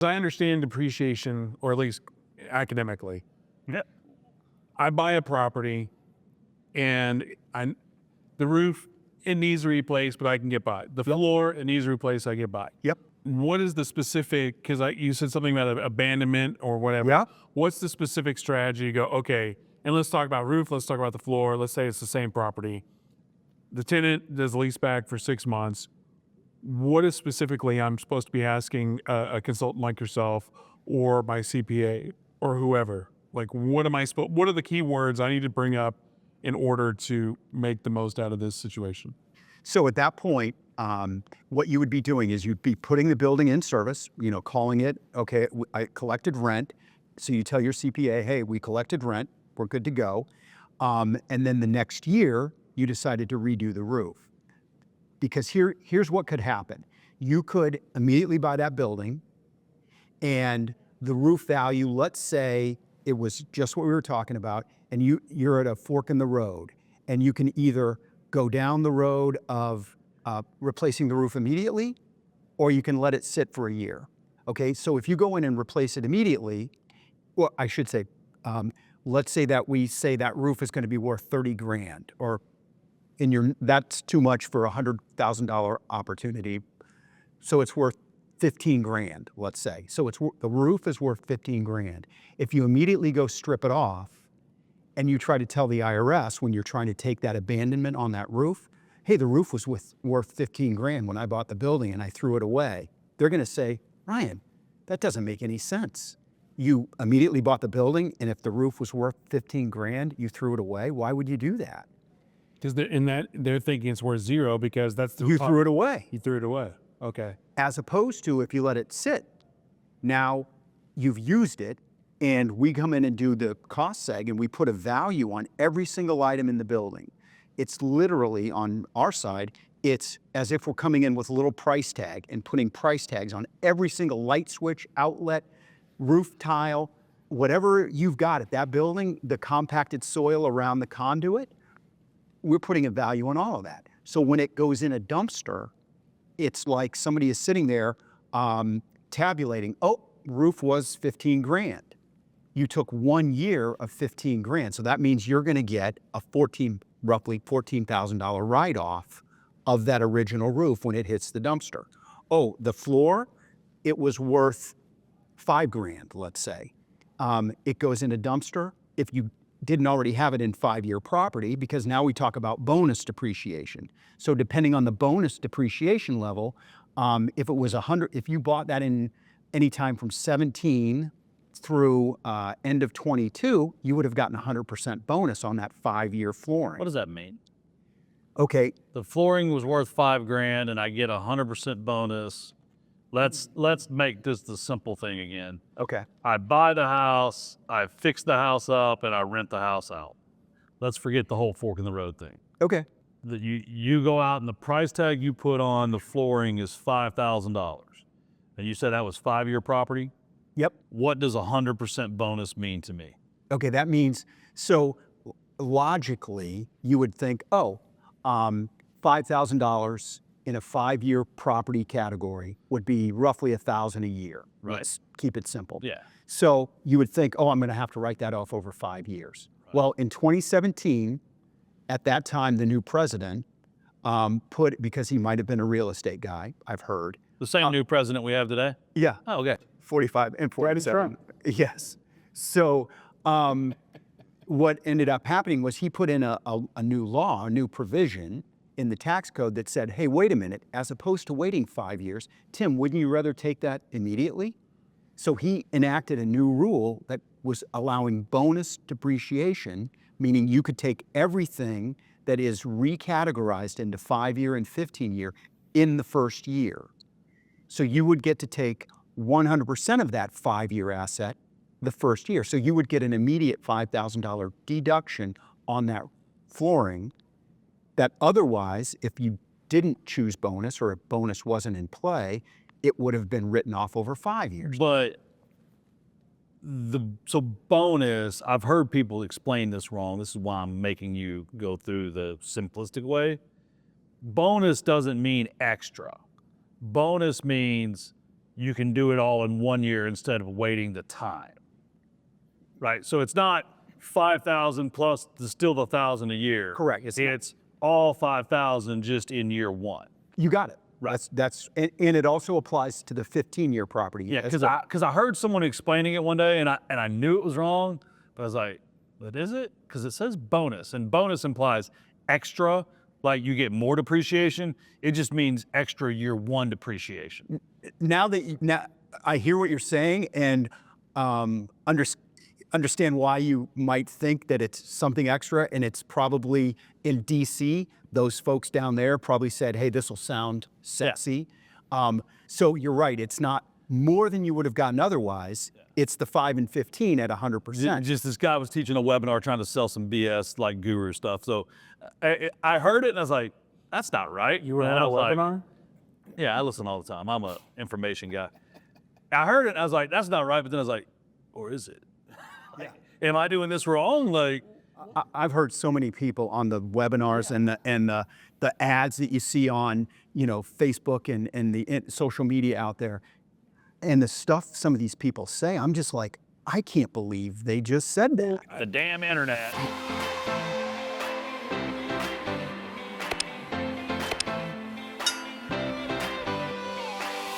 I understand depreciation, or at least academically. Yep. I buy a property and the roof, it needs replaced, but I can get by. The floor, it needs replaced, I get by. Yep. What is the specific, because you said something about abandonment or whatever. Yeah. What's the specific strategy to go, okay, and let's talk about roof, let's talk about the floor, let's say it's the same property. The tenant does lease back for 6 months. What is specifically I'm supposed to be asking a consultant like yourself or my CPA or whoever? Like, what are the key words I need to bring up in order to make the most out of this situation? So at that point, what you would be doing is you'd be putting the building in service, calling it, okay, I collected rent. So you tell your CPA, hey, we collected rent, we're good to go. And then the next year, you decided to redo the roof. Because here's what could happen. You could immediately buy that building and the roof value, let's say it was just what we were talking about, and you're at a fork in the road, and you can either go down the road of replacing the roof immediately, or you can let it sit for a year. Okay, so if you go in and replace it immediately, well, I should say, let's say that we say that roof is going to be worth 30 grand, or that's too much for a $100,000 opportunity. So it's worth 15 grand, let's say. So the roof is worth 15 grand. If you immediately go strip it off and you try to tell the IRS when you're trying to take that abandonment on that roof, hey, the roof was worth 15 grand when I bought the building and I threw it away. They're gonna say, Ryan, that doesn't make any sense. You immediately bought the building, and if the roof was worth 15 grand, you threw it away. Why would you do that? Because they're thinking it's worth zero because that's You threw it away. You threw it away. Okay. As opposed to if you let it sit, now you've used it, and we come in and do the cost seg, and we put a value on every single item in the building. It's literally, on our side, it's as if we're coming in with a little price tag and putting price tags on every single light switch, outlet, roof tile, whatever you've got at that building, the compacted soil around the conduit, we're putting a value on all of that. So when it goes in a dumpster, it's like somebody is sitting there tabulating, oh, roof was 15 grand. You took 1 year of 15 grand. So that means you're gonna get a roughly $14,000 write-off of that original roof when it hits the dumpster. Oh, the floor, it was worth 5 grand, let's say. It goes in a dumpster. If you didn't already have it in 5-year property, because now we talk about bonus depreciation. So depending on the bonus depreciation level, if it was 100, if you bought that in any time from 17 through end of 22, you would have gotten 100% bonus on that 5-year flooring. What does that mean? Okay. The flooring was worth 5 grand and I get 100% bonus. Let's make this the simple thing again. Okay. I buy the house, I fix the house up, and I rent the house out. Let's forget the whole fork in the road thing. Okay. That you go out and the price tag you put on the flooring is $5,000. And you said that was 5-year property? Yep. What does 100% bonus mean to me? Okay, that means, so logically, you would think, oh, $5,000 in a 5-year property category would be roughly $1,000 a year. Right. Let's keep it simple. Yeah. So you would think, oh, I'm gonna have to write that off over 5 years. Right. Well, in 2017, at that time, the new president because he might have been a real estate guy, I've heard. The same new president we have today? Yeah. Oh, okay. 45 and 47. Yes. So what ended up happening was he put in a new law, a new provision in the tax code that said, hey, wait a minute, as opposed to waiting 5 years, Tim, wouldn't you rather take that immediately? So he enacted a new rule that was allowing bonus depreciation, meaning you could take everything that is recategorized into 5-year and 15-year in the first year. So you would get to take 100% of that 5-year asset the first year. So you would get an immediate $5,000 deduction on that flooring that otherwise, if you didn't choose bonus or if bonus wasn't in play, it would have been written off over 5 years. But so bonus, I've heard people explain this wrong. This is why I'm making you go through the simplistic way. Bonus doesn't mean extra. Bonus means you can do it all in 1 year instead of waiting the time. Right? So it's not 5,000 plus still the 1,000 a year. Correct. It's all 5,000 just in year one. You got it. Right. And it also applies to the 15-year property. Yeah, as because I heard someone explaining it one day, and I knew it was wrong, but I was like, "But is it?" Because it says bonus, and bonus implies extra, like you get more depreciation. It just means extra year one depreciation. now I hear what you're saying and understand why you might think that it's something extra, and it's probably in DC. Those folks down there probably said, "Hey, this will sound sexy." So you're right. It's not more than you would have gotten otherwise. It's the 5 and 15 at 100%. Just this guy was teaching a webinar trying to sell some BS like guru stuff. So I heard it and I was like, "That's not right." You were And at I a was like, webinar? yeah, I listen all the time. I'm a information guy. I heard it and I was like, "That's not right." But then I was like, "Or is it? Am I doing this wrong?" Like, I've heard so many people on the webinars and the ads that you see on Facebook and the social media out there, and the stuff some of these people say. I'm just like, I can't believe they just said that. the damn internet.